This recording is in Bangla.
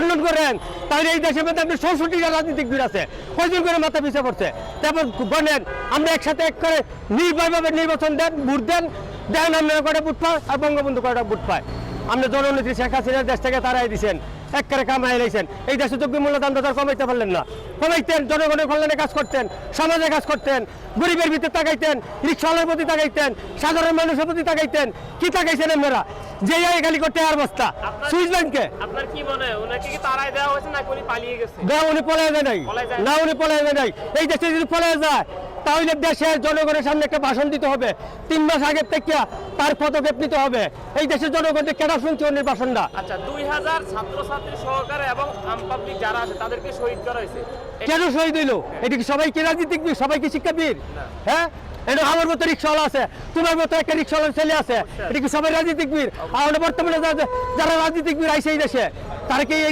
খণ্ডন করেন তাহলে এই দেশের মধ্যে আপনি ৬৪টা রাজনীতিবিদ আছে, কয়জন করে মাথা পিছিয়ে পড়ছে। তারপর বলেন আমরা একসাথে এক করে নির্ভয়ভাবে নির্বাচন দেন, ভোট দেন, দেন আপনারা কয়টা ভোট পায় আর বঙ্গবন্ধু কয়টা ভোট পায়। আমরা জননেত্রী শেখ হাসিনার দেশ থেকে তারাই দিচ্ছেন, এক করে কামাই লাইছেন। এই দেশে যোগ্য মূল্যদান তো কমাইতে পারলেন না, কমাইতেন জনগণের কল্যাণে কাজ করতেন, সমাজে কাজ করতেন, গরিবের ভিতরে তাকাইতেন, রিক্সাওয়ালার প্রতি তাকাইতেন, সাধারণ মানুষের প্রতি তাকাইতেন। কি তাকাইছেন আপনারা? যে খালি করতে আর বস্তা সুইস ব্যাংকে। আপনার কি মনে হয় ওনাকে কি তাড়াই দেওয়া হয়েছে নাকি উনি পালিয়ে গেছে? না, উনি পলায় যায় নাই, না উনি পলায় যায় নাই। এই দেশে যদি পলায় যায় তাহলে দেশের জনগণের সামনে একটা ভাষণ দিতে হবে, 3 মাস আগের থেকে তার পদক্ষেপ নিতে হবে। এই দেশের জনগণকে কেন শুনছে উনি ভাষণটা? আচ্ছা, 2000 ছাত্রছাত্রী সহকারে এবং আম পাবলিক যারা আছে তাদেরকে শহীদ করা হয়েছে। কেন শহীদ হইল? এটা কি সবাই কি রাজনীতিবিদ, সবাই কি শিক্ষাবিদ? হ্যাঁ, এটা আমার মতো রিক্সাওয়ালা আছে, তোমার মতো একটা রিক্সাওয়ালার ছেলে আছে, এটা কি সবাই রাজনীতিবিদ? আর বর্তমানে যারা রাজনীতিবিদ আইছে এই দেশে তারা কি এই